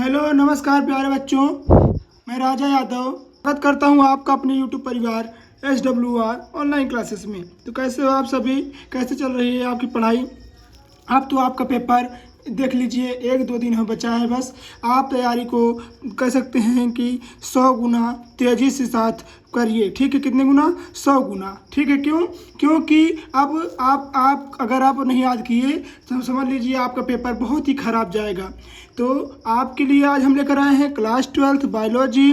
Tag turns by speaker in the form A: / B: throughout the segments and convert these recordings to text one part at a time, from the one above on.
A: Hello नमस्कार प्यारे बच्चों, मैं राजा यादव स्वागत करता हूं आपका अपने यूट्यूब परिवार SWR ऑनलाइन क्लासेस में। तो कैसे हो आप सभी, कैसे चल रही है आपकी पढ़ाई? अब तो आपका पेपर देख लीजिए, 1-2 दिन हो बचा है बस। आप तैयारी को कह सकते हैं कि 100 गुना तेज़ी से साथ करिए, ठीक है? कितने गुना? 100 गुना, ठीक है? क्यों? क्योंकि अब आप अगर आप नहीं याद किए तो समझ लीजिए आपका पेपर बहुत ही ख़राब जाएगा। तो आपके लिए आज हम लेकर आए हैं क्लास 12th बायोलॉजी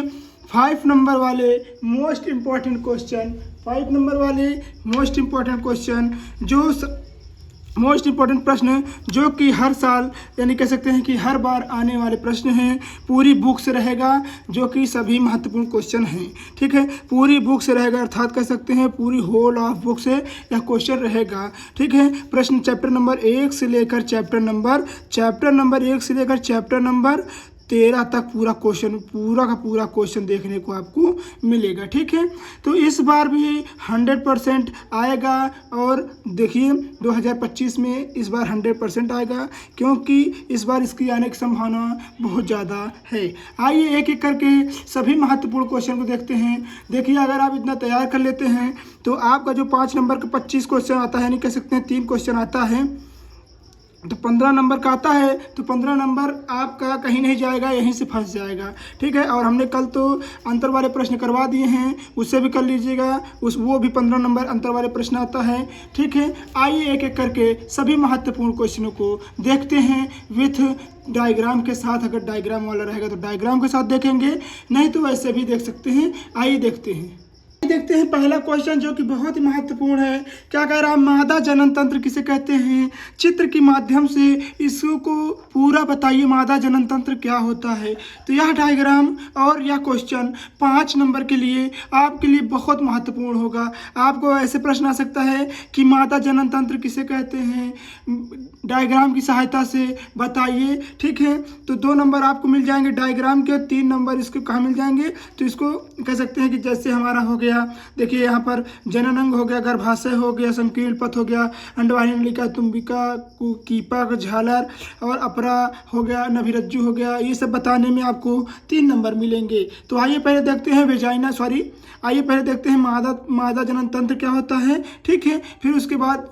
A: 5 नंबर वाले मोस्ट इम्पॉर्टेंट क्वेश्चन। 5 नंबर वाले most important question, most important प्रश्न जो कि हर साल यानी कह सकते हैं कि हर बार आने वाले प्रश्न हैं। पूरी बुक से रहेगा, जो कि सभी महत्वपूर्ण क्वेश्चन हैं, ठीक है? पूरी बुक से रहेगा, अर्थात कह सकते हैं पूरी होल ऑफ बुक से यह क्वेश्चन रहेगा, ठीक है? प्रश्न चैप्टर नंबर 1 से लेकर चैप्टर नंबर 13 तक पूरा का पूरा क्वेश्चन देखने को आपको मिलेगा, ठीक है? तो इस बार भी 100% आएगा। और देखिए 2025 में इस बार 100% आएगा, क्योंकि इस बार इसकी आने की संभावना बहुत ज़्यादा है। आइए एक एक करके सभी महत्वपूर्ण क्वेश्चन को देखते हैं। देखिए अगर आप इतना तैयार कर लेते हैं तो आपका जो 5 नंबर का 25 क्वेश्चन आता है, यानी कह सकते हैं 3 क्वेश्चन आता है, तो 15 नंबर का आता है, तो 15 नंबर आपका कहीं नहीं जाएगा, यहीं से फंस जाएगा, ठीक है? और हमने कल तो अंतर वाले प्रश्न करवा दिए हैं, उससे भी कर लीजिएगा, वो भी 15 नंबर अंतर वाले प्रश्न आता है, ठीक है? आइए एक एक करके सभी महत्वपूर्ण क्वेश्चनों को देखते हैं विथ डायग्राम के साथ। अगर डायग्राम वाला रहेगा तो डायग्राम के साथ देखेंगे, नहीं तो वैसे भी देख सकते हैं। आइए देखते हैं पहला क्वेश्चन, जो कि बहुत ही महत्वपूर्ण है। क्या कह रहा है? मादा जनन तंत्र किसे कहते हैं? चित्र के माध्यम से इसको पूरा बताइए, मादा जनन तंत्र क्या होता है? तो यह डायग्राम और यह क्वेश्चन 5 नंबर के लिए आपके लिए बहुत महत्वपूर्ण होगा। आपको ऐसे प्रश्न आ सकता है कि मादा जनन तंत्र किसे कहते हैं, डायग्राम की सहायता से बताइए, ठीक है? तो 2 नंबर आपको मिल जाएंगे डायग्राम के, 3 नंबर इसको कहाँ मिल जाएंगे? तो इसको कह सकते हैं कि जैसे हमारा हो गया, देखिए यहाँ पर जनन अंग हो गया, गर्भाशय हो गया, संकीर्ण पथ हो गया, अंडवाहिनी नलिका, तुम्बिका, कीपक, झालर और अपरा हो गया, नभिरज्जु हो गया। ये सब बताने में आपको 3 नंबर मिलेंगे। तो आइए पहले देखते हैं आइए पहले देखते हैं मादा जनन तंत्र क्या होता है, ठीक है? फिर उसके बाद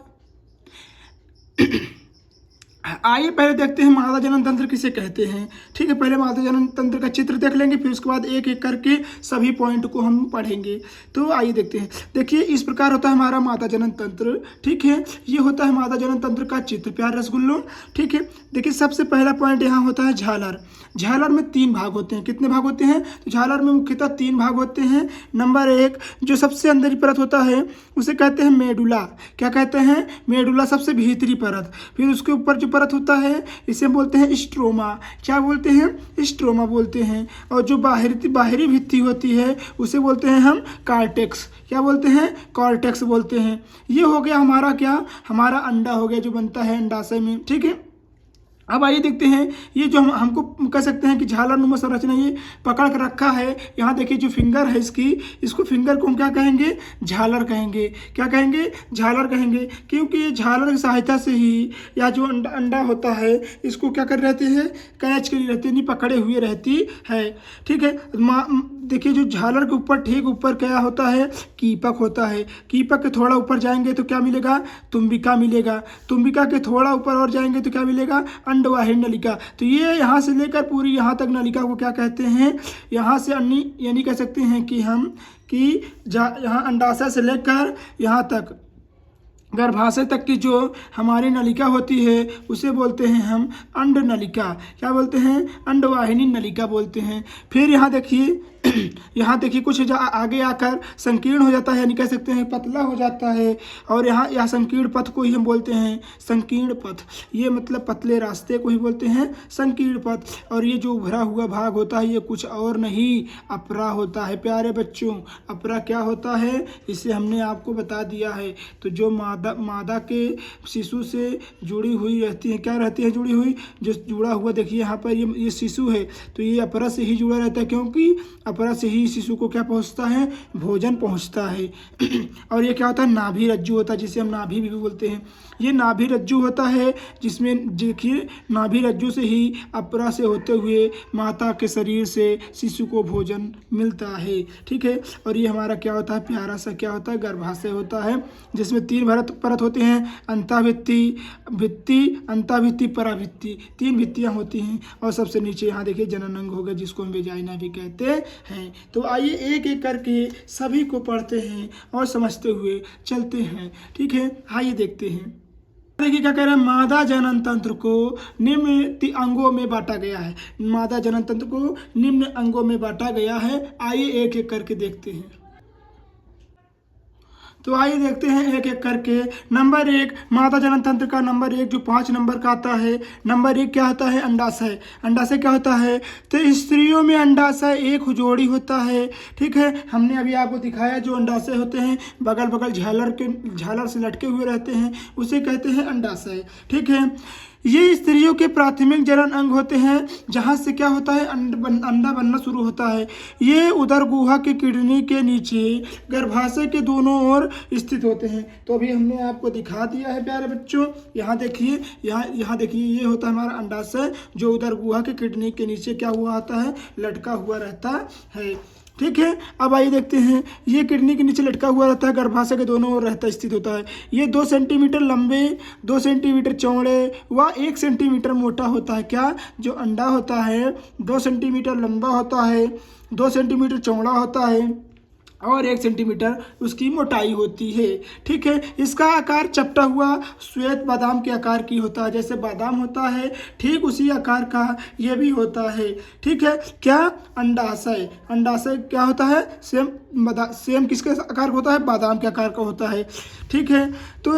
A: आइए पहले देखते हैं मादा जनन तंत्र किसे कहते हैं, ठीक है? पहले मादा जनन तंत्र का चित्र देख लेंगे, फिर उसके बाद एक एक करके सभी पॉइंट को हम पढ़ेंगे। तो आइए देखते हैं। देखिए इस प्रकार होता है हमारा मादा जनन तंत्र, ठीक है? ये होता है मादा जनन तंत्र का चित्र, प्यार रसगुल्लों, ठीक है? देखिए सबसे पहला पॉइंट यहाँ होता है झालर। झालर में 3 भाग होते हैं। कितने भाग होते हैं? तो झालर में मुख्यतः 3 भाग होते हैं। नंबर 1 जो सबसे अंदरी परत होता है उसे कहते हैं मेडुला। क्या कहते हैं? मेडुला, सबसे भीतरी परत। फिर उसके ऊपर जो परत होता है इसे बोलते हैं स्ट्रोमा। क्या बोलते हैं? स्ट्रोमा बोलते हैं। और जो बाहरी भित्ति होती है उसे बोलते हैं हम कॉर्टेक्स। क्या बोलते हैं? कॉर्टेक्स बोलते हैं। ये हो गया हमारा क्या? हमारा अंडा हो गया, जो बनता है अंडाशय में, ठीक है? अब आइए देखते हैं, ये जो हमको कह सकते हैं कि झालर नुमा संरचना ये पकड़ कर रखा है। यहाँ देखिए जो फिंगर है इसको फिंगर को हम क्या कहेंगे? झालर कहेंगे। क्या कहेंगे? झालर कहेंगे, क्योंकि ये झालर की सहायता से ही या जो अंडा होता है इसको क्या कर रहती है? कैच करी रहती है, नहीं पकड़े हुए रहती है, ठीक है? देखिए जो झालर के ऊपर ठीक ऊपर क्या होता है? कीपक होता है। कीपक के थोड़ा ऊपर जाएंगे तो क्या मिलेगा? तुम्बिका मिलेगा। तुम्बिका के थोड़ा ऊपर और जाएंगे तो क्या मिलेगा? अंडवाहिनी नलिका। तो ये यहाँ से लेकर पूरी यहाँ तक नलिका को क्या कहते हैं? यहाँ से यानी कह सकते हैं कि हम यहाँ अंडाशय से लेकर यहाँ तक गर्भाशय तक की जो हमारी नलिका होती है उसे बोलते हैं हम अंड नलिका। क्या बोलते हैं? अंडवाहिनी नलिका बोलते हैं। फिर यहाँ देखिए कुछ आगे आकर संकीर्ण हो जाता है, यानी कह सकते हैं पतला हो जाता है। और यहाँ संकीर्ण पथ को ही हम बोलते हैं संकीर्ण पथ। ये मतलब पतले रास्ते को ही बोलते हैं संकीर्ण पथ। और ये जो उभरा हुआ भाग होता है ये कुछ और नहीं, अपरा होता है। प्यारे बच्चों, अपरा क्या होता है इसे हमने आपको बता दिया है। तो जो मादा मादा के शिशु से जुड़ी हुई रहती है। क्या रहती है जुड़ी हुई? जो जुड़ा हुआ देखिए यहाँ पर ये शिशु है तो ये अपरा से ही जुड़ा रहता है, क्योंकि अपरा से ही शिशु को क्या पहुँचता है? भोजन पहुँचता है। और ये क्या होता है? नाभि रज्जु होता है, जिसे हम नाभि भी बोलते हैं। ये नाभि रज्जु होता है जिसमें देखिए नाभि रज्जु से ही अपरा से होते हुए माता के शरीर से शिशु को भोजन मिलता है। ठीक है, और ये हमारा क्या होता है? प्यारा सा क्या होता है? गर्भाशय होता है, जिसमें 3 परत होते हैं, अंतःभित्ति, भित्ति, अंतःभित्ति, पराभित्ति, 3 भित्तियाँ होती हैं। और सबसे नीचे यहाँ देखिए जनन अंग होगा, जिसको हम वेजाइना भी कहते हैं। तो आइए एक एक करके सभी को पढ़ते हैं और समझते हुए चलते हैं। ठीक है, आइए देखते हैं। देखिए क्या कह रहा है? मादा जनन तंत्र को निम्न अंगों में बांटा गया है। मादा जनन तंत्र को निम्न अंगों में बांटा गया है। आइए एक एक करके देखते हैं। तो आइए देखते हैं एक एक करके। नंबर 1, मादा जनन तंत्र का नंबर 1 जो 5 नंबर का आता है। नंबर 1 क्या होता है? अंडाशय। अंडाशय क्या होता है? तो स्त्रियों में अंडाशय एक जोड़ी होता है। ठीक है, हमने अभी आपको दिखाया जो अंडाशय होते हैं बगल बगल झालर से लटके हुए रहते हैं, उसे कहते हैं अंडाशय। ठीक है, ये स्त्रियों के प्राथमिक जनन अंग होते हैं, जहाँ से क्या होता है? अंडा बनना शुरू होता है। ये उदर गुहा के किडनी के नीचे गर्भाशय के दोनों ओर स्थित होते हैं। तो अभी हमने आपको दिखा दिया है प्यारे बच्चों। यहाँ देखिए, यहाँ देखिए, ये होता है हमारा अंडाशय जो उदर गुहा के किडनी के नीचे क्या हुआ आता है? लटका हुआ रहता है। ठीक है, अब आइए देखते हैं। ये किडनी के नीचे लटका हुआ रहता है, गर्भाशय के दोनों ओर रहता स्थित होता है। ये 2 सेंटीमीटर लंबे, 2 सेंटीमीटर चौड़े व 1 सेंटीमीटर मोटा होता है। क्या? जो अंडा होता है 2 सेंटीमीटर लंबा होता है, 2 सेंटीमीटर चौड़ा होता है और 1 सेंटीमीटर उसकी मोटाई होती है। ठीक है, इसका आकार चपटा हुआ श्वेत बादाम के आकार की होता है। जैसे बादाम होता है ठीक उसी आकार का ये भी होता है। ठीक है, क्या? अंडाशय। अंडाशय क्या होता है? सेम किसके आकार का होता है? बादाम के आकार का होता है। ठीक है, तो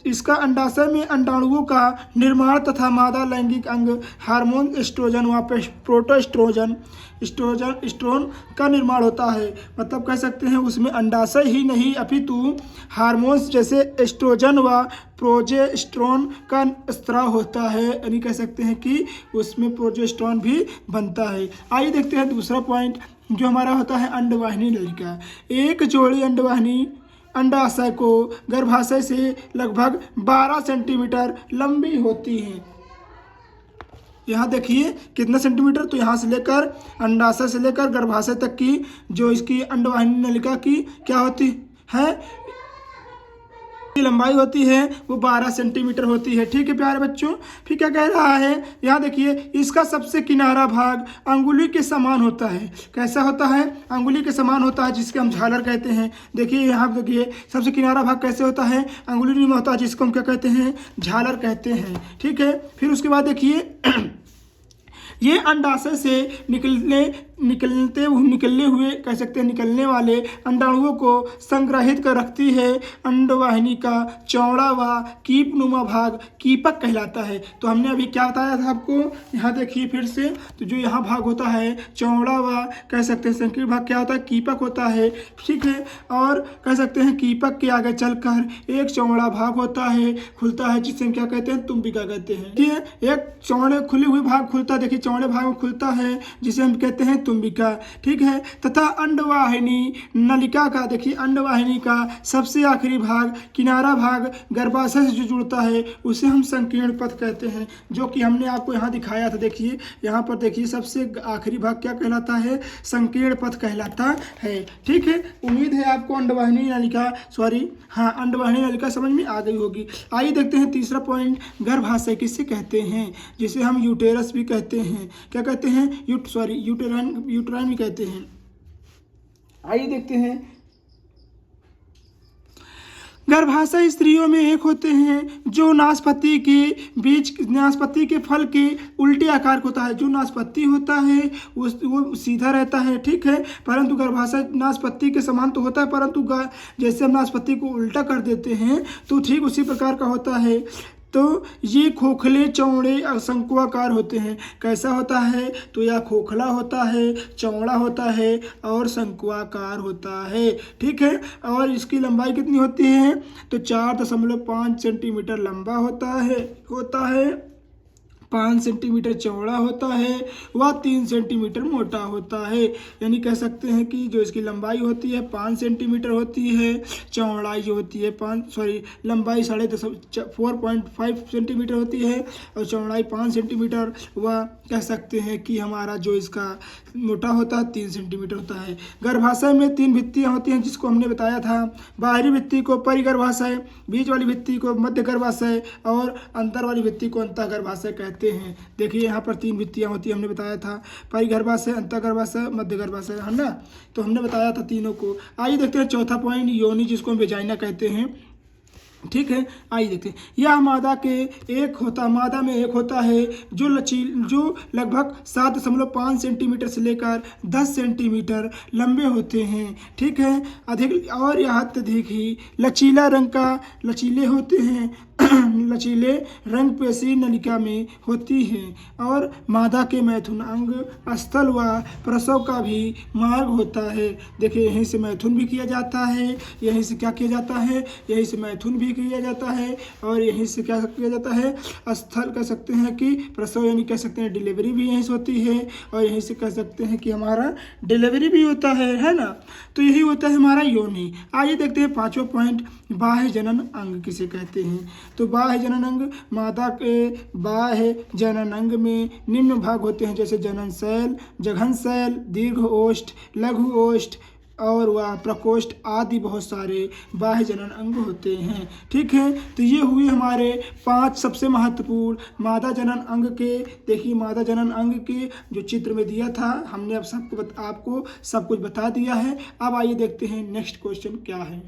A: इसका अंडाशय में अंडाणुओं का निर्माण तथा मादा लैंगिक अंग हार्मोन एस्ट्रोजन व प्रोटोस्ट्रोजन एस्ट्रोन का निर्माण होता है। मतलब कह सकते हैं उसमें अंडाशय ही नहीं अपितु हार्मोन्स जैसे एस्ट्रोजन व प्रोजेस्टेरोन का स्त्राव होता है, यानी कह सकते हैं कि उसमें प्रोजेस्टेरोन भी बनता है। आइए देखते हैं दूसरा पॉइंट जो हमारा होता है अंडवाहिनी नलिका। एक जोड़ी अंडवाहिनी अंडाशय को गर्भाशय से लगभग 12 सेंटीमीटर लंबी होती है। यहाँ देखिए कितना सेंटीमीटर? तो यहाँ से लेकर अंडाशय से लेकर गर्भाशय तक की जो इसकी अंडवाहिनी नलिका की क्या होती है? लंबाई होती है वो 12 सेंटीमीटर होती है। ठीक है प्यारे बच्चों, फिर क्या कह रहा है? यहाँ देखिए इसका सबसे किनारा भाग अंगुली के समान होता है। कैसा होता है? अंगुली के समान होता है, जिसके हम झालर कहते हैं। देखिए यहाँ देखिए सबसे किनारा भाग कैसे होता है? अंगुली में होता है, जिसको हम क्या कहते हैं? झालर कहते हैं। ठीक है, फिर उसके बाद देखिए ये अंडाशय से निकलने हुए कह सकते हैं निकलने वाले अंडाणुओं को संग्रहित कर रखती है। अंडवाहिनी का चौड़ा व कीपनुमा भाग कीपक कहलाता है। तो हमने अभी क्या बताया था आपको? यहाँ देखिए फिर से, तो जो यहाँ भाग होता है चौड़ा व कह सकते हैं संकीर्ण भाग क्या होता है? कीपक होता है। ठीक है, और कह सकते हैं कीपक के आगे चलकर एक चौड़ा भाग होता है, खुलता है, जिसे हम क्या कहते हैं? तुम्बिका कहते हैं। ठीक है, एक चौड़े खुले हुए भाग खुलता है, देखिए चौड़े भाग में खुलता है, जिसे हम कहते हैं तुम्बिका। ठीक है, तथा अंडवाहिनी नलिका का देखिए अंडवाहिनी का सबसे आखिरी भाग किनारा भाग गर्भाशय से जो जुड़ता है उसे हम संकीर्ण पथ कहते हैं, जो कि हमने आपको यहाँ दिखाया था। देखिए यहाँ पर देखिए सबसे आखिरी भाग क्या कहलाता है? संकीर्ण पथ कहलाता है। ठीक है, उम्मीद है आपको अंडवाहिनी नलिका समझ में आ गई होगी। आइए देखते हैं तीसरा पॉइंट, गर्भाशय किसे कहते हैं? जिसे हम यूटेरस भी कहते हैं। क्या कहते हैं? यूटेराइन भी कहते हैं। आइए देखते हैं। गर्भाशय स्त्रियों में एक होते हैं जो नाशपाती के फल के उल्टे आकार का होता है। जो नाशपाती होता है वो सीधा रहता है। ठीक है, परंतु गर्भाशय नाशपाती के समान तो होता है, परंतु जैसे हम नाशपाती को उल्टा कर देते हैं तो ठीक उसी प्रकार का होता है। तो ये खोखले चौड़े शंकुआकार होते हैं। कैसा होता है? तो यह खोखला होता है, चौड़ा होता है और शंकुआकार होता है। ठीक है, और इसकी लंबाई कितनी होती है? तो 4.5 सेंटीमीटर लंबा होता है 5 सेंटीमीटर चौड़ा होता है, वह 3 सेंटीमीटर मोटा होता है। यानी कह सकते हैं कि जो इसकी लंबाई होती है 5 सेंटीमीटर होती है, चौड़ाई जो होती है लंबाई 4.5 सेंटीमीटर होती है और चौड़ाई 5 सेंटीमीटर, वह कह सकते हैं कि हमारा जो इसका मोटा होता है 3 सेंटीमीटर होता है। गर्भाशय में 3 भित्तियाँ होती हैं जिसको हमने बताया था। बाहरी भित्ति को परिगर्भाशय, बीच वाली भित्ति को मध्य गर्भाशय और अंतर वाली भित्ति को अंतःगर्भाशय कहते हैं। देखिए यहाँ पर 3 भित्तियाँ होती है, हमने बताया था परिगर्भाशय, अंतःगर्भाशय, मध्य गर्भाशय, है ना। तो हमने बताया था तीनों को। आइए देखते हैं चौथा पॉइंट, योनि जिसको हम वेजाइना कहते हैं। ठीक है, आइए देखते हैं। यह मादा में एक होता है जो लगभग 7.5 सेंटीमीटर से लेकर 10 सेंटीमीटर लंबे होते हैं। ठीक है, अधिक और यह अत्यधिक ही लचीले होते हैं लचीले रंग पेशी नलिका में होती है और मादा के मैथुन अंग स्थल व प्रसव का भी मार्ग होता है। देखिए यहीं से मैथुन भी किया जाता है, यहीं से क्या किया जाता है? यहीं से मैथुन भी किया जाता है और यहीं से क्या किया जाता है? स्थल कह सकते हैं कि प्रसव, यानी कह सकते हैं डिलीवरी भी यहीं से होती है और यहीं से कह सकते हैं कि हमारा डिलीवरी भी होता है ना। तो यही होता है हमारा योनि। आइए देखते हैं पांचवा पॉइंट, बाह्य जनन अंग किसे कहते हैं। तो बाह्य जनन अंग, मादा के बाह्य जनन अंग में निम्न भाग होते हैं जैसे जनन शैल, जघन शैल, दीर्घ ओष्ठ, लघु ओष्ठ और वह प्रकोष्ठ आदि बहुत सारे बाह्य जनन अंग होते हैं। ठीक है, तो ये हुई हमारे 5 सबसे महत्वपूर्ण मादा जनन अंग के। देखिए मादा जनन अंग के जो चित्र में दिया था हमने अब आपको सब कुछ बता दिया है। अब आइए देखते हैं नेक्स्ट क्वेश्चन क्या है।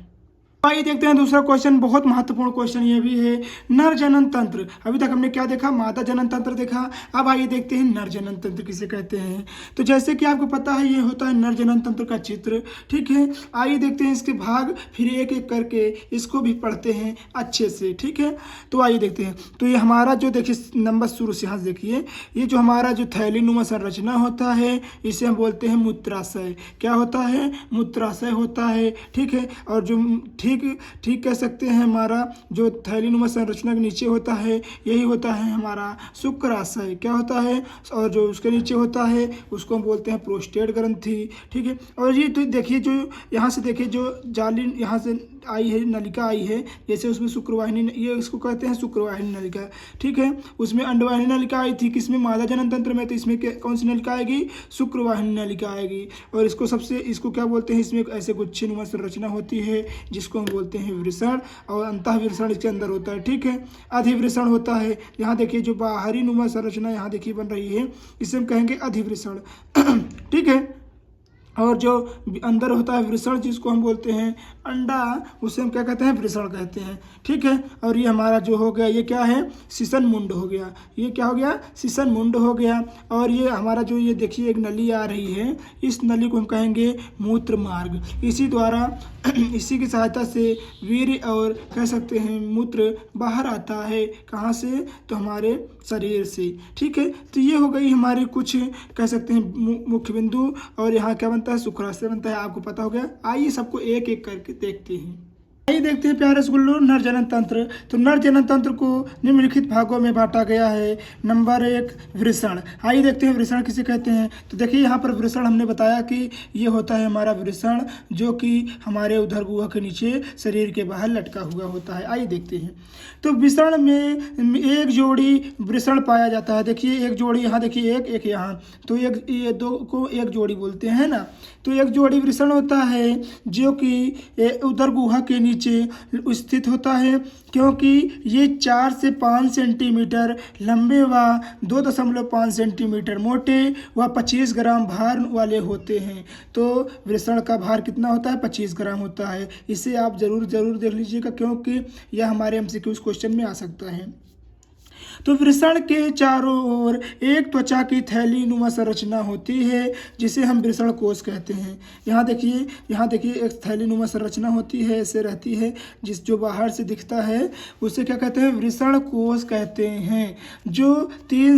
A: आइए देखते हैं दूसरा क्वेश्चन, बहुत महत्वपूर्ण क्वेश्चन ये भी है, नर जनन तंत्र। अभी तक हमने क्या देखा? मादा जनन तंत्र देखा। अब आइए देखते हैं नर जनन तंत्र किसे कहते हैं। तो जैसे कि आपको पता है ये होता है नर जनन तंत्र का चित्र। ठीक है, आइए देखते हैं इसके भाग, फिर एक एक करके इसको भी पढ़ते हैं अच्छे से। ठीक है, तो आइए देखते हैं। तो ये हमारा जो देखिए नंबर शुरू से यहाँ देखिए, ये जो हमारा जो थैलीनुमा संरचना होता है इसे हम बोलते हैं मूत्राशय। क्या होता है? मूत्राशय होता है। ठीक है, और जो ठीक कह सकते हैं हमारा जो थैलीनुमा संरचना के नीचे होता है यही होता है हमारा शुक्राशय। क्या होता है? और जो उसके नीचे होता है उसको हम बोलते हैं प्रोस्टेट ग्रंथि। ठीक है, और ये तो देखिए जो यहाँ से देखिए जो जाली यहाँ से आई है, नलिका आई है, जैसे उसमें शुक्रवाहिनी, ये इसको कहते हैं शुक्रवाहिनी नलिका। ठीक है, उसमें अंडवाहिनी नलिका आई थी किसमें? मादा जनन तंत्र में। तो इसमें कौन सी नलिका आएगी? शुक्रवाहिनी नलिका आएगी। और इसको क्या बोलते हैं? इसमें ऐसे गुच्छेनुमा संरचना होती है जिसको हम बोलते हैं वृषण, और अंतःवृषण इसके अंदर होता है। ठीक है, अधिवृषण होता है। यहाँ देखिए जो बाहरी नुमा संरचना यहाँ देखिए बन रही है इसे हम कहेंगे अधिवृषण। ठीक है, और जो अंदर होता है वृषण जिसको हम बोलते हैं अंडा, उसे हम क्या कहते हैं? वृषण कहते हैं। ठीक है, और ये हमारा जो हो गया ये क्या है? शिशन मुंड हो गया। ये क्या हो गया? शिशन मुंड हो गया। और ये हमारा जो ये देखिए एक नली आ रही है, इस नली को हम कहेंगे मूत्र मार्ग। इसी की सहायता से वीर्य और कह सकते हैं मूत्र बाहर आता है। कहाँ से? तो हमारे शरीर से। ठीक है, तो ये हो गई हमारी कुछ कह सकते हैं मुख्य बिंदु। और यहाँ क्या बनता है? शुक्राशय बनता है, आपको पता हो गया। आइए सबको एक एक करके देखते हैं। आइए देखते हैं प्यारे स्कूलों नर जनन तंत्र। तो नर जनन तंत्र को निम्नलिखित भागों में बांटा गया है। नंबर 1 वृषण। आइए देखते हैं वृषण किसे कहते हैं। तो देखिए यहाँ पर वृषण हमने बताया कि ये होता है हमारा वृषण जो कि हमारे उदर गुहा के नीचे शरीर के बाहर लटका हुआ होता है। आइए देखते हैं। तो वृषण में एक जोड़ी वृषण पाया जाता है। देखिए एक जोड़ी यहाँ, देखिए एक यहाँ, तो ये दो को एक जोड़ी बोलते हैं ना। तो एक जोड़ी वृषण होता है जो कि उदर गुहा के नीचे स्थित होता है, क्योंकि ये 4 से 5 सेंटीमीटर लंबे व 2.5 सेंटीमीटर मोटे व 25 ग्राम भार वाले होते हैं। तो वृषण का भार कितना होता है? 25 ग्राम होता है। इसे आप जरूर देख लीजिएगा क्योंकि यह हमारे MCQ क्वेश्चन में आ सकता है। तो वृषण के चारों ओर एक त्वचा की थैली नुमा संरचना होती है जिसे हम वृषण कोश कहते हैं। यहाँ देखिए एक थैली नुमा संरचना होती है, ऐसे रहती है, जो बाहर से दिखता है उसे क्या कहते हैं, वृषण कोश कहते हैं, जो 3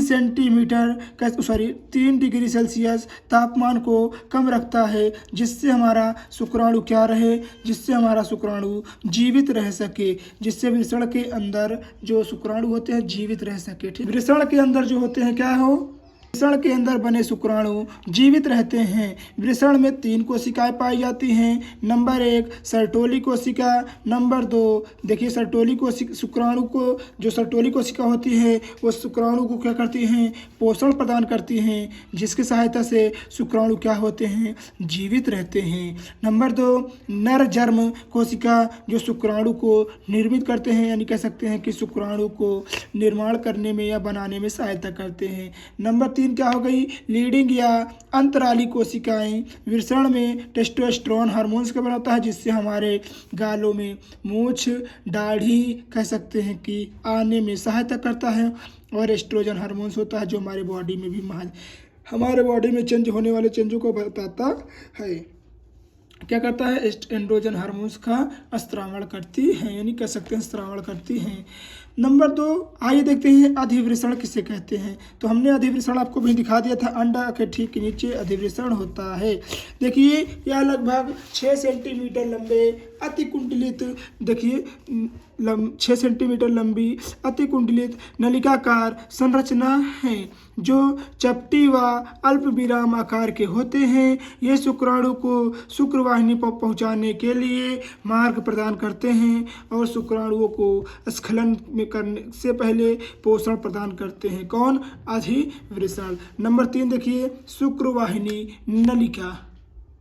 A: डिग्री सेल्सियस तापमान को कम रखता है, जिससे हमारा शुक्राणु क्या रहे, जिससे हमारा शुक्राणु जीवित रह सके, जिससे वृषण के अंदर जो शुक्राणु होते हैं जीवित रह सके। ठीक, वृषण के अंदर जो होते हैं क्या हो, वृषण के अंदर बने शुक्राणु जीवित रहते हैं। वृषण में 3 कोशिकाएं पाई जाती हैं। नंबर 1 सर्टोली कोशिका, नंबर 2 देखिए सर्टोली कोशिका, शुक्राणु को जो सर्टोली कोशिका होती है वो शुक्राणु को क्या करती हैं, पोषण प्रदान करती हैं, जिसकी सहायता से शुक्राणु क्या होते हैं, जीवित रहते हैं। नंबर 2 नर जर्म कोशिका, जो शुक्राणु को निर्मित करते हैं, यानी कह सकते हैं कि शुक्राणु को निर्माण करने में या बनाने में सहायता करते हैं। नंबर 3 क्या हो गई, लीडिंग या अंतराली कोशिकाएं, वृषण में टेस्टोस्टेरोन हार्मोन्स का बनाता है, जिससे हमारे गालों में मूछ, दाढ़ी कह सकते हैं कि आने में सहायता करता है। और एस्ट्रोजन हार्मोन्स होता है जो हमारे बॉडी में भी हमारे बॉडी में चेंज होने वाले चेंजों को बताता है। क्या करता है, एंड्रोजन हार्मोन्स का स्त्रावण करती है, यानी कह सकते हैं स्त्रावण करती हैं। नंबर 2 आइए देखते हैं अधिवृषण किसे कहते हैं। तो हमने अधिवृषण आपको भी दिखा दिया था, अंडा के ठीक नीचे अधिवृषण होता है। देखिए यह लगभग 6 सेंटीमीटर लंबे अति कुंडलित, देखिए 6 सेंटीमीटर लंबी अति कुंडलित नलिकाकार संरचना है, जो चपटी व अल्प विराम आकार के होते हैं। ये शुक्राणु को शुक्रवाहिनी पर पहुंचाने के लिए मार्ग प्रदान करते हैं और शुक्राणुओं को स्खलन में करने से पहले पोषण प्रदान करते हैं। कौन, अधिवृषण। नंबर 3 देखिए शुक्रवाहिनी नलिका।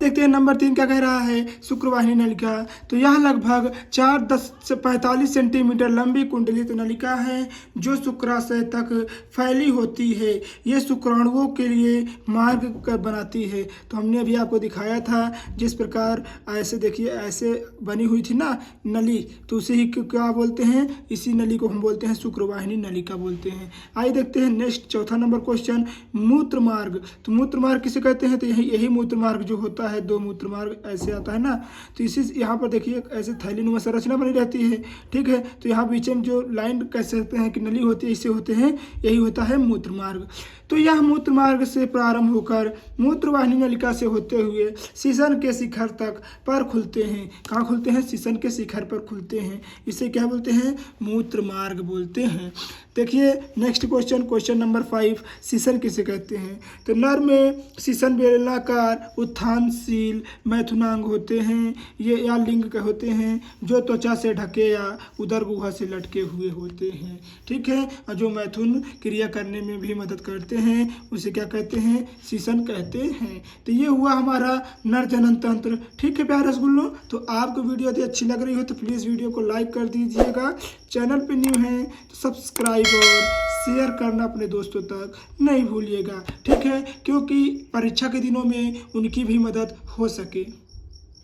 A: देखते हैं नंबर 3 क्या कह रहा है, शुक्रवाहिनी नलिका। तो यह लगभग 4-10 से 45 सेंटीमीटर लंबी कुंडलित नलिका है, जो शुक्राशय तक फैली होती है। ये शुक्राणुओं के लिए मार्ग बनाती है। तो हमने अभी आपको दिखाया था जिस प्रकार ऐसे देखिए ऐसे बनी हुई थी ना नली, तो उसे ही क्या बोलते हैं, इसी नली को हम बोलते हैं शुक्रवाहिनी नलिका बोलते हैं। आइए देखते हैं नेक्स्ट चौथा नंबर क्वेश्चन, मूत्र मार्ग। तो मूत्र मार्ग किसे कहते हैं, तो यही मूत्र मार्ग जो होता है, 2 मूत्र मार्ग ऐसे आता है ना, तो इसी यहाँ पर देखिए ऐसे थैली नुमा संरचना बनी रहती है। ठीक है, तो यहाँ बीच में जो लाइन कह सकते हैं कि नली होती है, इससे होते हैं, यही होता है मूत्र मार्ग। तो यह मूत्र मार्ग से प्रारंभ होकर मूत्रवाहिनी नलिका से होते हुए शीशन के शिखर तक पर खुलते हैं। कहाँ खुलते हैं, शीशन के शिखर पर खुलते हैं। इसे क्या बोलते हैं, मूत्र मार्ग बोलते हैं। देखिए नेक्स्ट क्वेश्चन नंबर 5, शीशन किसे कहते हैं। तो नर में शीशन बेलनाकार उत्थानशील मैथुनांग होते हैं, ये या लिंग के होते हैं, जो त्वचा से ढके या उदर गुहा से लटके हुए होते हैं। ठीक है, और जो मैथुन क्रिया करने में भी मदद करते हैं, उसे क्या कहते हैं, शीशन कहते हैं। तो ये हुआ हमारा नर जनन तंत्र। ठीक है प्यारे रसगुल्लों, तो आपको वीडियो यदि अच्छी लग रही हो तो प्लीज़ वीडियो को लाइक कर दीजिएगा, चैनल पे न्यू हैं तो सब्सक्राइब और शेयर करना अपने दोस्तों तक नहीं भूलिएगा। ठीक है, क्योंकि परीक्षा के दिनों में उनकी भी मदद हो सके।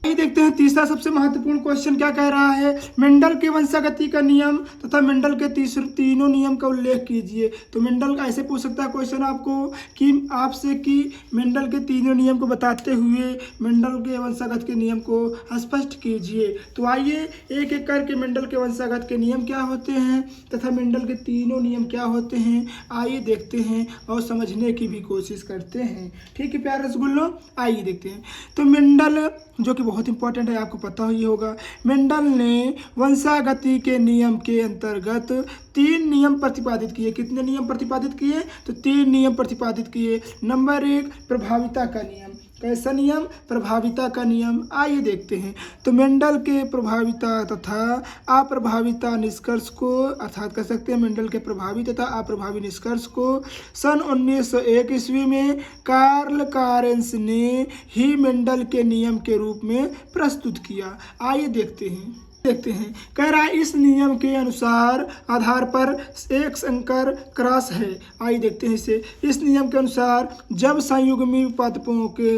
A: आइए देखते हैं तीसरा सबसे महत्वपूर्ण क्वेश्चन क्या कह रहा है, मेंडल के वंशागति का नियम तथा मेंडल के तीनों नियम का उल्लेख कीजिए। तो मेंडल ऐसे पूछ सकता है क्वेश्चन आपसे कि मेंडल के तीनों नियम को बताते हुए मेंडल के वंशागत के नियम को स्पष्ट कीजिए। तो आइए एक एक करके मेंडल के वंशागत के नियम क्या होते हैं तथा मेंडल के तीनों नियम क्या होते हैं, आइए देखते हैं और समझने की भी कोशिश करते हैं। ठीक है प्यारे रसगुल्लों, आइए देखते हैं। तो मेंडल जो कि बहुत इंपॉर्टेंट है, आपको पता ही होगा, मेंडल ने वंशागति के नियम के अंतर्गत 3 नियम प्रतिपादित किए। कितने नियम प्रतिपादित किए, तो 3 नियम प्रतिपादित किए। नंबर 1 प्रभाविता का नियम। कैसा नियम, प्रभाविता का नियम। आइए देखते हैं। तो मेंडल के प्रभाविता तथा अप्रभाविता निष्कर्ष को, अर्थात कह सकते हैं मेंडल के प्रभावी तथा अप्रभावी निष्कर्ष को सन 1901 ईस्वी में कार्ल कारेंस ने ही मेंडल के नियम के रूप में प्रस्तुत किया। आइए देखते हैं। देखते हैं, कह रहा है इस नियम के अनुसार आधार पर एक संकर क्रॉस है। आइए देखते हैं इसे। इस नियम के अनुसार जब संयुग्मी पादपों के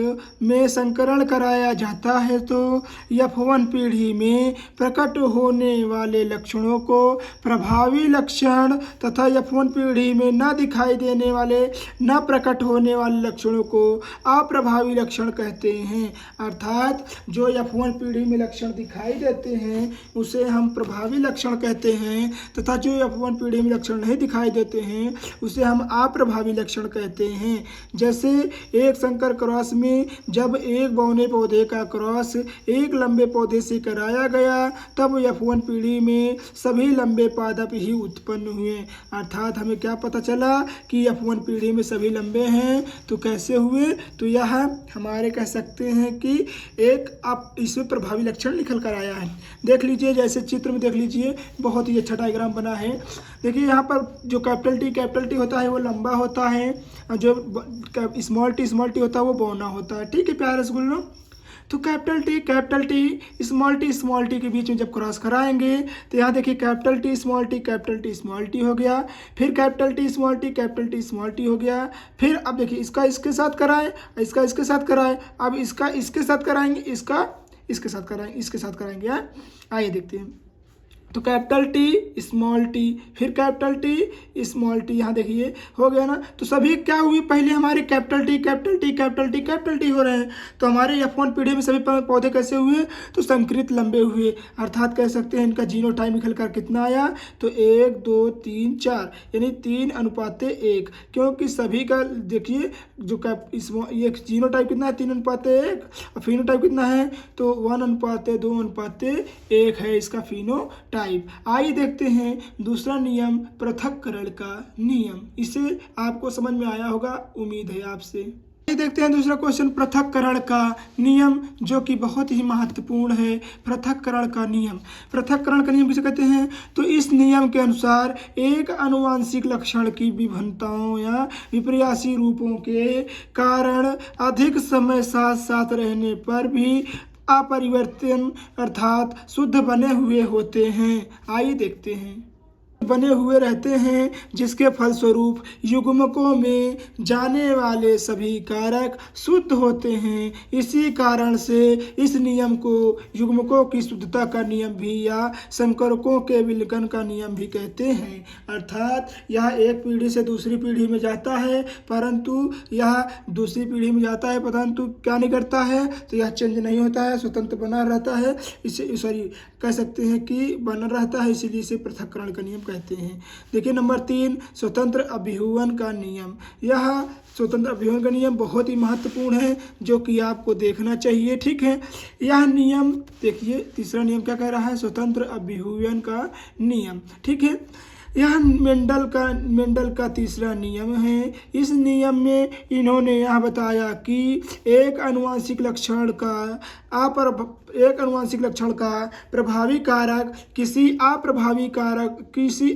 A: में संकरण कराया जाता है तो F1 पीढ़ी में प्रकट होने वाले लक्षणों को प्रभावी लक्षण तथा F1 पीढ़ी में न दिखाई देने वाले न प्रकट होने वाले लक्षणों को अप्रभावी लक्षण कहते हैं। अर्थात जो F1 पीढ़ी में लक्षण दिखाई देते हैं उसे हम प्रभावी लक्षण कहते हैं तथा जो F1 पीढ़ी में लक्षण नहीं दिखाई देते हैं उसे हम अप्रभावी लक्षण कहते हैं। जैसे एक संकर क्रॉस में जब एक बौने पौधे का क्रॉस एक लंबे पौधे से कराया गया तब F1 पीढ़ी में सभी लंबे पादप ही उत्पन्न हुए। अर्थात हमें क्या पता चला कि F1 पीढ़ी में सभी लंबे हैं। तो कैसे हुए? तो यह हमारे कह सकते हैं कि एक आप इसमें प्रभावी लक्षण निकल कर आया है। देख लीजिए, जैसे चित्र में देख लीजिए, बहुत ही अच्छा डायग्राम बना है। देखिए यहाँ पर जो कैपिटल टी होता है वो लंबा होता है, जो स्मॉल टी होता है वो बौना होता है। ठीक है प्यारे रसगुल्लों, तो कैपिटल टी स्मॉल टी के बीच में जब क्रॉस कराएंगे तो यहाँ देखिए कैपिटल टी स्मॉल टी हो गया, फिर कैपिटल टी स्मॉल टी हो गया। फिर अब देखिए इसका इसके साथ कराएं, इसका इसके साथ कराएं, अब इसका इसके साथ कराएंगे, इसका इसके साथ कराएंगे। आइए देखते हैं। तो कैपिटल टी स्मॉल टी फिर कैपिटल टी स्मॉल टी, यहाँ देखिए हो गया ना। तो सभी क्या हुई, पहले हमारे कैपिटल टी हो रहे हैं। तो हमारे F1 पीढ़ी में सभी पौधे कैसे हुए? तो संकरित लंबे हुए। अर्थात कह सकते हैं इनका जीनोटाइप निकल कर कितना आया? तो 1 2 3 4 यानी 3:1, क्योंकि सभी का देखिए जो ये जीनोटाइप कितना है 3:1 और फिनोटाइप कितना है? तो 1:2:1 है इसका फिनोटाइप। आइए देखते हैं दूसरा नियम, पृथक्करण का नियम। इसे आपको समझ में आया होगा, उम्मीद है आपसे। आइए देखते हैं दूसरा क्वेश्चन, पृथक्करण का नियम, जो कि बहुत ही महत्वपूर्ण है। पृथक्करण का नियम किसे कहते हैं? तो इस नियम के अनुसार एक आनुवंशिक लक्षण की विभिन्नताओं या विपर्यासी रूपों के कारण अधिक समय साथ साथ रहने पर भी अपरिवर्तन अर्थात शुद्ध बने हुए होते हैं। आइए देखते हैं। बने हुए रहते हैं, जिसके फलस्वरूप युग्मकों में जाने वाले सभी कारक शुद्ध होते हैं। इसी कारण से इस नियम को युग्मकों की शुद्धता का नियम भी या संकरकों के विलयन का नियम भी कहते हैं। अर्थात यह एक पीढ़ी से दूसरी पीढ़ी में जाता है, परंतु यह दूसरी पीढ़ी में जाता है परंतु क्या नहीं करता है? तो यह चेंज नहीं होता है, स्वतंत्र बना रहता है। इसे कह सकते हैं कि बना रहता है, इसीलिए इसे पृथक्करण का नियम कहते हैं। देखिए नंबर 3, स्वतंत्र अभिहुवन का नियम। यह स्वतंत्र अभिहुवन का नियम बहुत ही महत्वपूर्ण है, जो कि आपको देखना चाहिए। ठीक है, यह नियम देखिए, तीसरा नियम क्या कह रहा है? स्वतंत्र अभिहुवन का नियम। ठीक है, यह मेंडल का तीसरा नियम है। इस नियम में इन्होंने यह बताया कि एक आनुवंशिक लक्षण का प्रभावी कारक किसी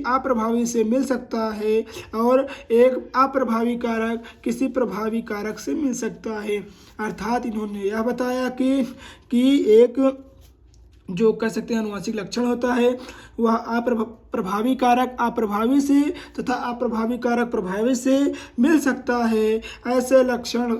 A: अप्रभावी से मिल सकता है और एक अप्रभावी कारक किसी प्रभावी कारक से मिल सकता है। अर्थात इन्होंने यह बताया कि एक जो कह सकते हैं आनुवंशिक लक्षण होता है वह प्रभावी कारक अप्रभावी से तथा अप्रभावी कारक प्रभावी से मिल सकता है। ऐसे लक्षण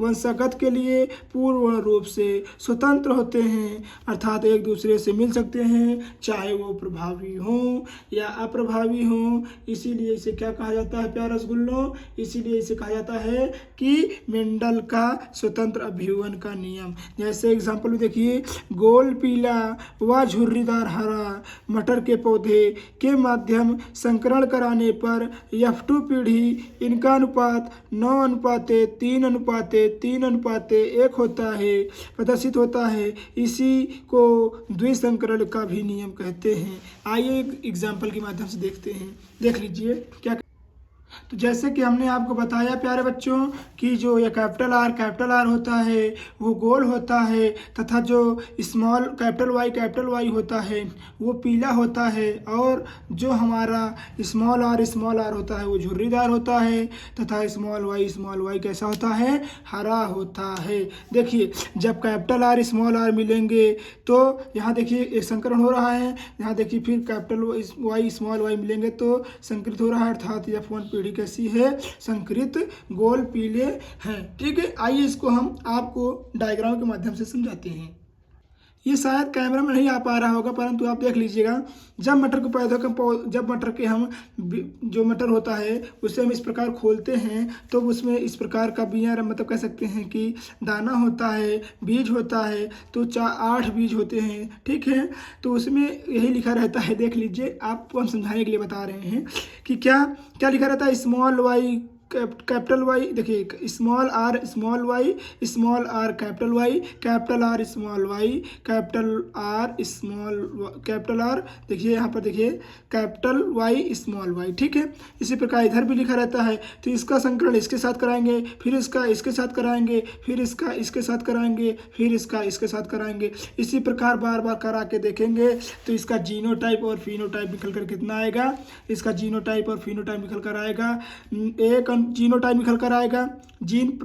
A: वंशागत के लिए पूर्ण रूप से स्वतंत्र होते हैं, अर्थात एक दूसरे से मिल सकते हैं, चाहे वो प्रभावी हों या अप्रभावी हों। इसीलिए इसे क्या कहा जाता है प्यारे रसगुल्लों? इसीलिए इसे कहा जाता है कि मेंडल का स्वतंत्र अभिहुवन का नियम। जैसे एग्जाम्पल में देखिए, गोल पीला व झुर्रीदार हरा मटर के पौधे के माध्यम संकरण कराने पर F2 पीढ़ी इनका अनुपात 9:3:3:1 होता है प्रदर्शित होता है। इसी को द्विसंकरण का भी नियम कहते हैं। आइए एक एग्जाम्पल के माध्यम से देखते हैं। देख लीजिए क्या तो जैसे कि हमने आपको बताया प्यारे बच्चों कि जो ये कैपिटल आर होता है वो गोल होता है, तथा जो स्मॉल कैपिटल वाई होता है वो पीला होता है, और जो हमारा स्मॉल आर होता है वो झुर्रीदार होता है, तथा स्मॉल वाई कैसा होता है, हरा होता है। देखिए जब कैपिटल आर मिलेंगे तो यहाँ देखिए एक संकरण हो रहा है, यहाँ देखिए फिर कैपिटल वाई स्मॉल वाई मिलेंगे तो संकरित हो रहा है, अर्थात F1 पीढ़ी कैसी है, संकरित गोल पीले हैं। ठीक है, आइए इसको हम आपको डायग्राम के माध्यम से समझाते हैं। ये शायद कैमरा में नहीं आ पा रहा होगा, परंतु आप देख लीजिएगा। जब मटर को जब मटर के हम जो मटर होता है उसे हम इस प्रकार खोलते हैं तो उसमें इस प्रकार का बिया मतलब कह सकते हैं कि दाना होता है, बीज होता है, तो 8 बीज होते हैं। ठीक है, तो उसमें यही लिखा रहता है, देख लीजिए, आपको हम समझाने के लिए बता रहे हैं कि क्या क्या लिखा रहता है। स्मॉल वाई कैपिटल वाई, देखिए small R capital Y, capital R, देखिए यहाँ पर देखिए कैपिटल वाई स्मॉल वाई। ठीक है, इसी प्रकार इधर भी लिखा रहता है। तो इसका संकरण इसके साथ कराएंगे, फिर इसका इसके साथ कराएंगे, फिर इसका इसके साथ कराएंगे, फिर इसका इसके साथ कराएंगे। इसी प्रकार बार बार करा के देखेंगे तो इसका जीनोटाइप और फिनोटाइप निकल कर कितना आएगा, इसका जीनोटाइप और फिनोटाइप निकल कर आएगा, एक जीनोटाइप निकल कर आएगा, जीन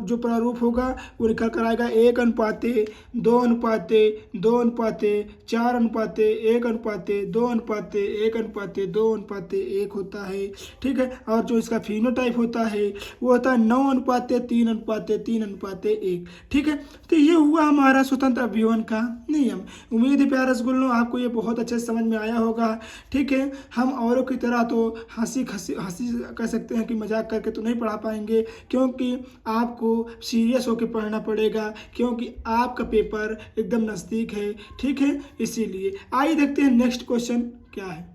A: जो प्रारूप होगा वो निकल कर आएगा 1:2, 2:2, 4:1:2:1 होता है। ठीक है, और जो इसका फिनोटाइप होता है वो होता है 9:3:3:1। ठीक है, तो ये हुआ हमारा स्वतंत्र अभिवन का नियम। उम्मीद है प्यारे रसगुल्लों आपको ये बहुत अच्छे से समझ में आया होगा। ठीक है, हम औरों की तरह तो हंसी कह सकते हैं कि मजाक करके तो नहीं पढ़ा पाएंगे, क्योंकि आपको सीरियस होकर पढ़ना पड़ेगा, क्योंकि आपका पेपर एकदम नज़दीक है। ठीक है, इसीलिए आइए देखते हैं नेक्स्ट क्वेश्चन क्या है।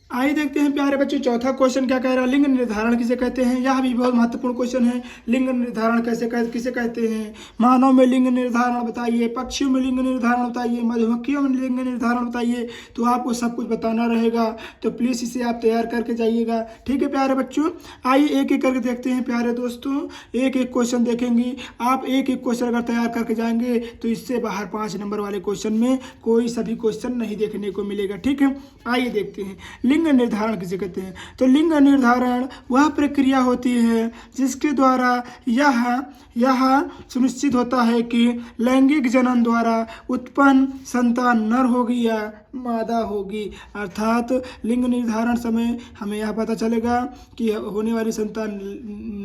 A: आइए देखते हैं प्यारे बच्चों, चौथा क्वेश्चन क्या कह रहा है, लिंग निर्धारण किसे कहते हैं। यह भी बहुत महत्वपूर्ण क्वेश्चन है। लिंग निर्धारण किसे कहते हैं। मानव में लिंग निर्धारण बताइए, पक्षियों में लिंग निर्धारण बताइए, मधुमक्खियों में लिंग निर्धारण बताइए। तो आपको सब कुछ बताना रहेगा, तो प्लीज़ इसे आप तैयार करके जाइएगा। ठीक है प्यारे बच्चों, आइए एक एक करके देखते हैं प्यारे दोस्तों, एक एक क्वेश्चन देखेंगे। आप एक एक क्वेश्चन अगर तैयार करके जाएंगे तो इससे बाहर 5 नंबर वाले क्वेश्चन में कोई सभी क्वेश्चन नहीं देखने को मिलेगा। ठीक है, आइए देखते हैं लिंग निर्धारण किसे कहते हैं। तो लिंग निर्धारण वह प्रक्रिया होती है जिसके द्वारा यह सुनिश्चित होता है कि लैंगिक जनन द्वारा उत्पन्न संतान नर होगी या मादा होगी। अर्थात लिंग निर्धारण समय हमें यह पता चलेगा कि होने वाली संतान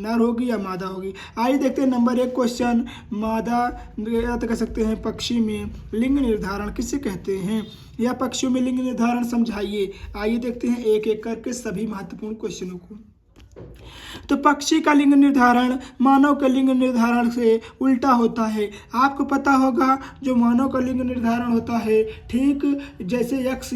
A: नर होगी या मादा होगी। आइए देखते हैं नंबर 1 क्वेश्चन, मादा या तो कह सकते हैं पक्षी में लिंग निर्धारण किसे कहते हैं, या पक्षियों में लिंग निर्धारण समझाइए। आइए देखते हैं एक एक करके सभी महत्वपूर्ण क्वेश्चनों को। तो पक्षी का लिंग निर्धारण मानव के लिंग निर्धारण से उल्टा होता है। आपको पता होगा जो मानव का लिंग निर्धारण होता है, ठीक जैसे यक्ष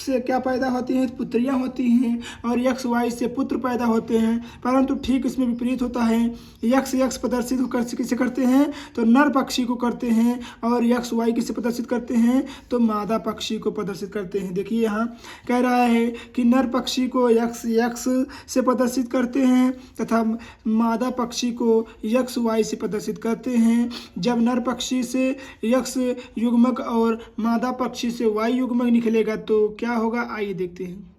A: से क्या पैदा होती हैं, पुत्रियां होती हैं, और यक्ष वाई से पुत्र पैदा होते हैं, परंतु ठीक इसमें विपरीत होता है। यक्ष प्रदर्शित किसे करते हैं, तो नर पक्षी को करते हैं, और यक्ष वाई किसे प्रदर्शित करते हैं, तो मादा पक्षी को प्रदर्शित करते हैं। देखिए यहाँ कह रहा है कि नर पक्षी को यक्ष से प्रदर्शित करते हैं तथा मादा पक्षी को यक्ष वाई से प्रदर्शित करते हैं। जब नर पक्षी से यक्ष युग्मक और मादा पक्षी से वाई युग्मक निकलेगा तो क्या होगा, आइए देखते हैं।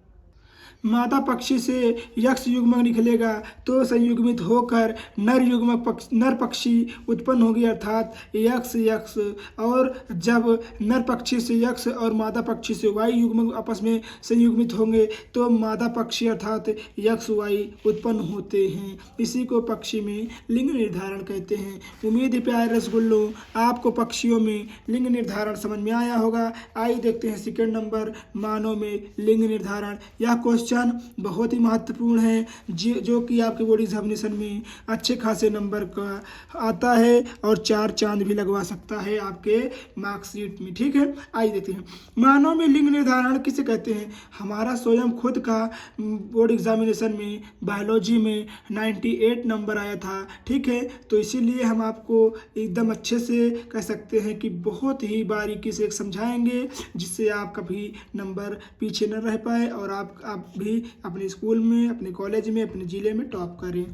A: मादा पक्षी से यक्ष युग्मक निकलेगा तो संयुग्मित होकर नर पक्षी उत्पन्न होगी, अर्थात यक्ष। और जब नर पक्षी से यक्ष और मादा पक्षी से वाई युग्मक आपस में संयुग्मित होंगे तो मादा पक्षी अर्थात यक्ष वाई उत्पन्न होते हैं। इसी को पक्षी में लिंग निर्धारण कहते हैं। उम्मीद है प्यारे रसगुल्लों आपको पक्षियों में लिंग निर्धारण समझ में आया होगा। आइए देखते हैं सेकंड नंबर, मानव में लिंग निर्धारण। यह क्वेश्चन बहुत ही महत्वपूर्ण है जो कि आपके बोर्ड एग्जामिनेशन में अच्छे खासे नंबर का आता है और 4 चांद भी लगवा सकता है आपके मार्कशीट में। ठीक है, आइए देखते हैं मानव में लिंग निर्धारण किसे कहते हैं। हमारा स्वयं खुद का बोर्ड एग्जामिनेशन में बायोलॉजी में 98 नंबर आया था। ठीक है, तो इसीलिए हम आपको एकदम अच्छे से कह सकते हैं कि बहुत ही बारीकी से समझाएंगे जिससे आप कभी नंबर पीछे न रह पाए और आप भी अपने स्कूल में, अपने कॉलेज में, अपने ज़िले में टॉप करें।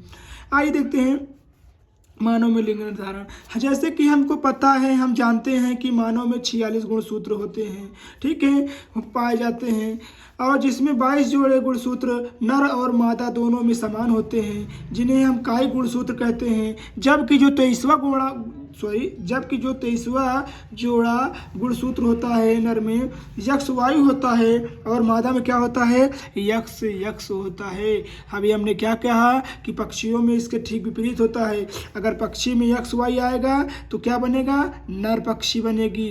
A: आइए देखते हैं मानव में लिंग निर्धारण। जैसे कि हमको पता है, हम जानते हैं कि मानव में 46 गुणसूत्र होते हैं, ठीक है, पाए जाते हैं, और जिसमें 22 जोड़े गुणसूत्र नर और मादा दोनों में समान होते हैं, जिन्हें हम कायिक गुणसूत्र कहते हैं। जबकि जो 23वां जोड़ा गुणसूत्र होता है नर में यक्ष वायु होता है, और मादा में क्या होता है, यक्ष होता है। अभी हमने क्या कहा कि पक्षियों में इसके ठीक विपरीत होता है। अगर पक्षी में यक्ष वायु आएगा तो क्या बनेगा, नर पक्षी बनेगी,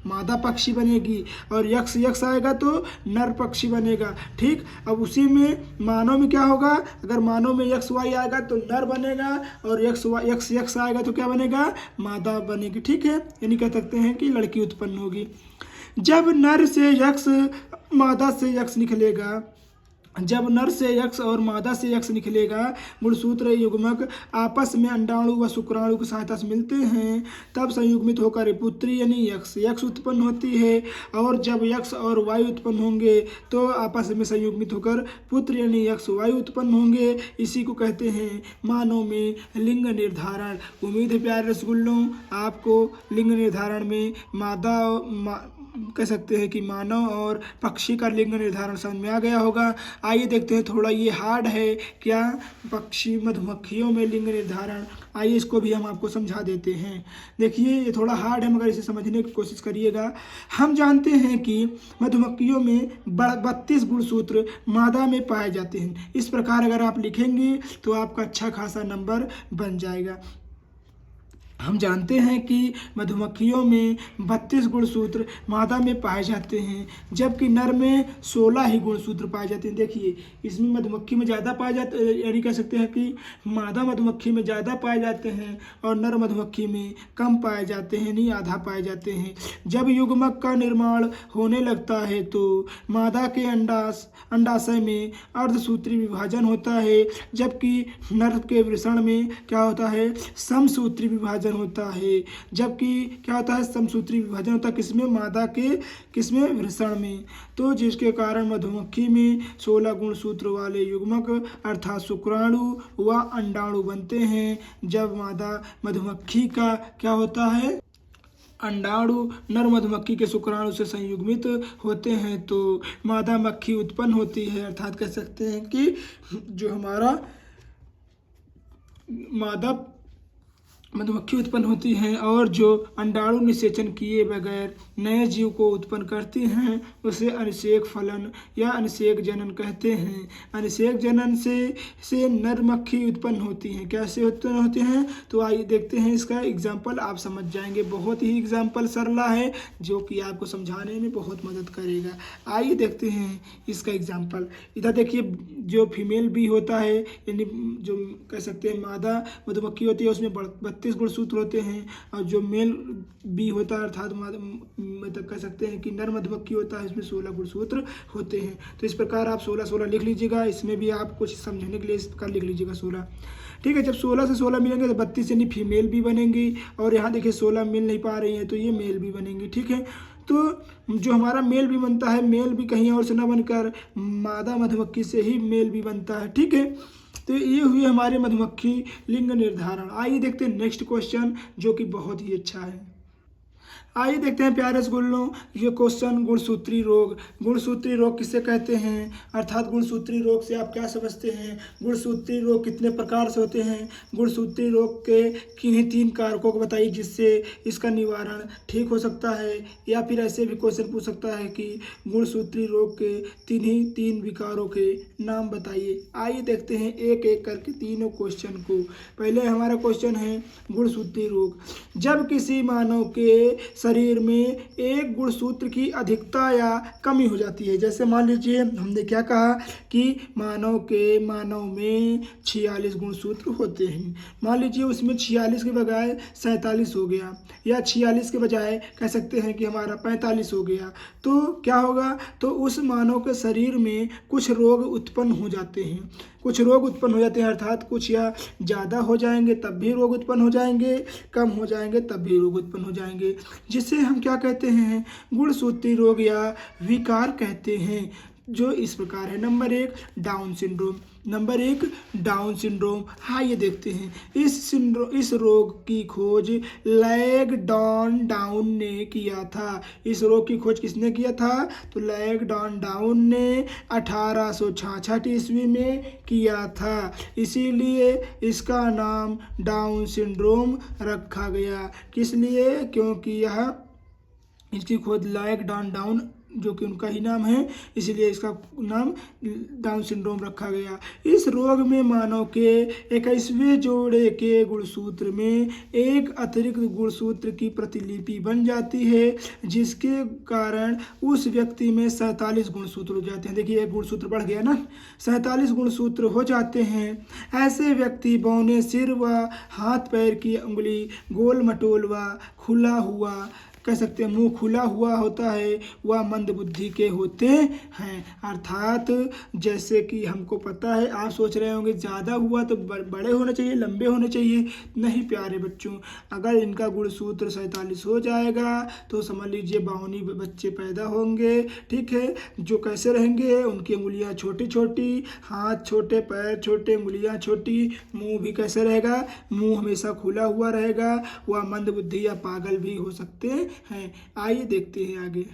A: मादा पक्षी बनेगी, और यक्ष आएगा तो नर पक्षी बनेगा, ठीक। अब उसी में मानव में क्या होगा, अगर मानव में यक्ष वायु आएगा तो नर बनेगा, और यक्ष आएगा तो क्या बनेगा, मादा बनेगी, ठीक है। यानी कह सकते हैं कि लड़की उत्पन्न होगी। जब नर से यक्ष मादा से यक्ष निकलेगा, जब नर से यक्ष और मादा से यक्ष निकलेगा, गुणसूत्र युग्मक आपस में अंडाणु व शुक्राणु की सहायता से मिलते हैं, तब संयुग्मित होकर पुत्री यानी यक्ष उत्पन्न होती है। और जब यक्ष और वायु उत्पन्न होंगे तो आपस में संयुग्मित होकर पुत्र यानी यक्ष वायु उत्पन्न होंगे। इसी को कहते हैं मानव में लिंग निर्धारण। उम्मीद है प्यारे रसगुल्लों आपको लिंग निर्धारण में कह सकते हैं कि मानव और पक्षी का लिंग निर्धारण समझ में आ गया होगा। आइए देखते हैं, थोड़ा ये हार्ड है क्या, पक्षी मधुमक्खियों में लिंग निर्धारण। आइए इसको भी हम आपको समझा देते हैं। देखिए ये थोड़ा हार्ड है मगर इसे समझने की कोशिश करिएगा। हम जानते हैं कि मधुमक्खियों में 32 गुणसूत्र मादा में पाए जाते हैं। इस प्रकार अगर आप लिखेंगे तो आपका अच्छा खासा नंबर बन जाएगा। हम जानते हैं कि मधुमक्खियों में 32 गुणसूत्र मादा में पाए जाते हैं, जबकि नर में 16 ही गुणसूत्र पाए जाते हैं। देखिए इसमें मधुमक्खी में ज़्यादा पाए जाते, यानी कह सकते हैं कि मादा मधुमक्खी में ज़्यादा पाए जाते हैं और नर मधुमक्खी में कम पाए जाते हैं, नहीं आधा पाए जाते हैं। जब युग्मक का निर्माण होने लगता है तो मादा के अंडाशय में अर्धसूत्री विभाजन होता है, जबकि नर के वृषण में क्या होता है, समसूत्री विभाजन होता है। जबकि क्या होता है, समसूत्री विभाजन होता है किसमें, मादा के किसमें, वृषण में। तो जिसके कारण मधुमक्खी में 16 गुणसूत्र वाले युग्मक अर्थात शुक्राणु व अंडाणु बनते हैं। जब मादा मधुमक्खी का क्या होता है, अंडाणु नर मधुमक्खी के शुक्राणु से संयुग्मित होते हैं तो मादा मक्खी उत्पन्न होती है। अर्थात कह सकते हैं कि जो हमारा मादा मधुमक्खी उत्पन्न होती हैं और जो अंडाणु निषेचन किए बगैर नए जीव को उत्पन्न करती हैं उसे अनिषेक फलन या अनिषेक जनन कहते हैं। अनिषेक जनन से नर मक्खी उत्पन्न होती हैं। कैसे उत्पन्न होती हैं, तो आइए देखते हैं, इसका एग्जाम्पल आप समझ जाएंगे। बहुत ही एग्जाम्पल सरला है जो कि आपको समझाने में बहुत मदद करेगा। आइए देखते हैं इसका एग्जाम्पल। इधर देखिए, जो फीमेल बी होता है यानी जो कह सकते हैं मादा मधुमक्खी होती है उसमें 32 गुणसूत्र होते हैं, और जो मेल बी होता है अर्थात मतलब कह सकते हैं कि नर मधुमक्खी होता है इसमें 16 गुणसूत्र होते हैं। तो इस प्रकार आप 16 लिख लीजिएगा। इसमें भी आप कुछ समझने के लिए इस प्रकार लिख लीजिएगा 16, ठीक है। जब 16 से 16 मिलेंगे तो 32 यानी फीमेल भी बनेंगी, और यहाँ देखिए 16 मिल नहीं पा रही हैं तो ये मेल भी बनेंगी, ठीक है। तो जो हमारा मेल भी बनता है, मेल भी कहीं और से ना बनकर मादा मधुमक्खी से ही मेल भी बनता है, ठीक है। तो ये हुई हमारे मधुमक्खी लिंग निर्धारण। आइए देखते हैं नेक्स्ट क्वेश्चन जो कि बहुत ही अच्छा है। आइए देखते हैं प्यारे रसगुल्लों, ये क्वेश्चन गुणसूत्री रोग। गुणसूत्री रोग किसे कहते हैं, अर्थात गुणसूत्री रोग से आप क्या समझते हैं, गुणसूत्री रोग कितने प्रकार से होते हैं, गुणसूत्री रोग के किन्हीं 3 कारकों को बताइए जिससे इसका निवारण ठीक हो सकता है। या फिर ऐसे भी क्वेश्चन पूछ सकता है कि गुणसूत्री रोग के 3 विकारों के नाम बताइए। आइए देखते हैं एक एक करके तीनों क्वेश्चन को। पहले हमारा क्वेश्चन है गुणसूत्री रोग। जब किसी मानव के शरीर में एक गुणसूत्र की अधिकता या कमी हो जाती है, जैसे मान लीजिए हमने क्या कहा कि मानव में 46 गुणसूत्र होते हैं। मान लीजिए उसमें 46 के बजाय 47 हो गया, या 46 के बजाय कह सकते हैं कि हमारा 45 हो गया, तो क्या होगा, तो उस मानव के शरीर में कुछ रोग उत्पन्न हो जाते हैं। कुछ रोग उत्पन्न हो जाते हैं अर्थात कुछ या ज़्यादा हो जाएंगे तब भी रोग उत्पन्न हो जाएंगे, कम हो जाएंगे तब भी रोग उत्पन्न हो जाएंगे, जिसे हम क्या कहते हैं, गुणसूत्री रोग या विकार कहते हैं। जो इस प्रकार है। Number 1 down syndrome. Number 1 down syndrome. हाँ, ये देखते हैं इस रोग की खोज लैंगडॉन डाउन ने किया था। इस रोग की खोज किसने किया था? तो लैंगडॉन डाउन ने 1866 ईस्वी में किया था। इसीलिए इसका नाम डाउन सिंड्रोम रखा गया। किस लिए? क्योंकि इसकी खोज लैंगडॉन डाउन, जो कि उनका ही नाम है, इसलिए इसका नाम डाउन सिंड्रोम रखा गया। इस रोग में मानव के 21वें जोड़े के गुणसूत्र में एक अतिरिक्त गुणसूत्र की प्रतिलिपि बन जाती है, जिसके कारण उस व्यक्ति में 47 गुणसूत्र हो जाते हैं। देखिए, एक गुणसूत्र बढ़ गया ना, 47 गुणसूत्र हो जाते हैं। ऐसे व्यक्ति बौने सिर व हाथ पैर की उंगली, गोल मटोल व खुला हुआ, कह सकते हैं मुंह खुला हुआ होता है, वह मंद बुद्धि के होते हैं। अर्थात जैसे कि हमको पता है, आप सोच रहे होंगे ज़्यादा हुआ तो बड़े होने चाहिए, लंबे होने चाहिए। नहीं प्यारे बच्चों, अगर इनका गुणसूत्र 47 हो जाएगा तो समझ लीजिए 52 बच्चे पैदा होंगे। ठीक है, जो कैसे रहेंगे? उनकी उंगलियां छोटी छोटी, हाथ छोटे, पैर छोटे, उंगलियां छोटी, मुंह भी कैसे रहेगा? मुंह हमेशा खुला हुआ रहेगा। वह मंद बुद्धि या पागल भी हो सकते हैं। आइए देखते हैं आगे।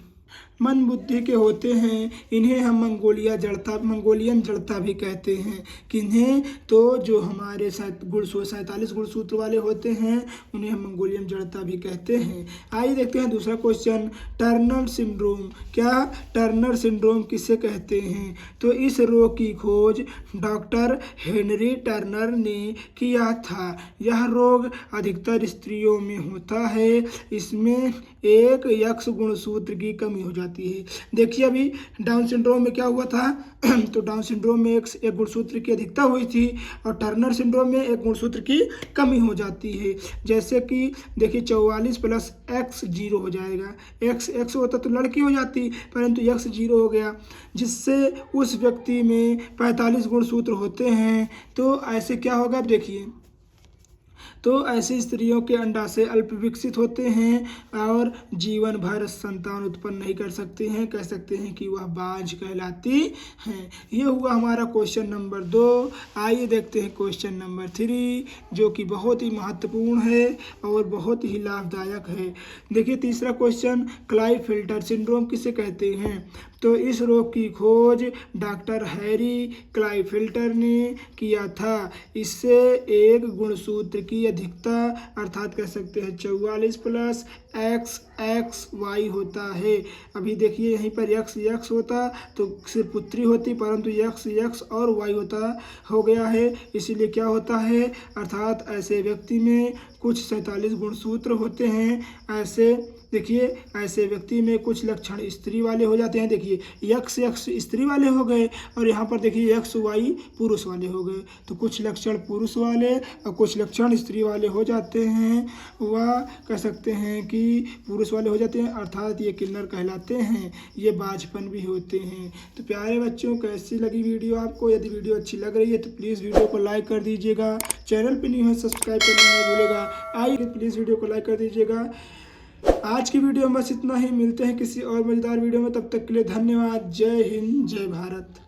A: मंद बुद्धि के होते हैं, इन्हें हम मंगोलियन जड़ता भी कहते हैं। किन्हें? तो जो हमारे 47 गुणसूत्र वाले होते हैं, उन्हें हम मंगोलियन जड़ता भी कहते हैं। आइए देखते हैं दूसरा क्वेश्चन, टर्नर सिंड्रोम। क्या टर्नर सिंड्रोम किसे कहते हैं? तो इस रोग की खोज डॉक्टर हेनरी टर्नर ने किया था। यह रोग अधिकतर स्त्रियों में होता है। इसमें एक X गुणसूत्र की कमी हो जाती है। देखिए, अभी डाउन सिंड्रोम में क्या हुआ था? तो डाउन सिंड्रोम में एक गुणसूत्र की अधिकता हुई थी, और टर्नर सिंड्रोम में एक गुणसूत्र की कमी हो जाती है। जैसे कि देखिए, 44 + X 0 हो जाएगा। X होता तो लड़की हो जाती, परंतु X 0 हो गया, जिससे उस व्यक्ति में 45 गुणसूत्र होते हैं। तो ऐसे क्या होगा? अब देखिए, तो ऐसी स्त्रियों के अंडाशय अल्प विकसित होते हैं और जीवन भर संतान उत्पन्न नहीं कर सकते हैं। कह सकते हैं कि वह बांझ कहलाती हैं। ये हुआ हमारा क्वेश्चन नंबर 2। आइए देखते हैं क्वेश्चन नंबर 3, जो कि बहुत ही महत्वपूर्ण है और बहुत ही लाभदायक है। देखिए, तीसरा क्वेश्चन, क्लाइफिल्टर सिंड्रोम किसे कहते हैं? तो इस रोग की खोज डॉक्टर हैरी क्लाइफिल्टर ने किया था। इससे एक गुणसूत्र की अधिकता, अर्थात कह सकते हैं 44 + XXY होता है। अभी देखिए, यहीं पर X होता तो सिर्फ पुत्री होती, परंतु X और Y हो गया है। इसीलिए क्या होता है? अर्थात ऐसे व्यक्ति में कुछ 47 गुणसूत्र होते हैं। ऐसे देखिए, ऐसे व्यक्ति में कुछ लक्षण स्त्री वाले हो जाते हैं। देखिए, X स्त्री वाले हो गए, और यहाँ पर देखिए XY पुरुष वाले हो गए। तो कुछ लक्षण पुरुष वाले और कुछ लक्षण स्त्री वाले हो जाते हैं। वह कह सकते हैं कि पुरुष वाले हो जाते हैं, अर्थात ये किन्नर कहलाते हैं। ये बाझपन भी होते हैं। तो प्यारे बच्चों, कैसी लगी वीडियो आपको? यदि वीडियो अच्छी लग रही है तो प्लीज़ वीडियो को लाइक कर दीजिएगा। चैनल पर नहीं है सब्सक्राइब करना नहीं भूलेगा। आइए प्लीज़ वीडियो को लाइक कर दीजिएगा। आज की वीडियो में बस इतना ही। मिलते हैं किसी और मज़ेदार वीडियो में, तब तक के लिए धन्यवाद। जय हिंद, जय भारत।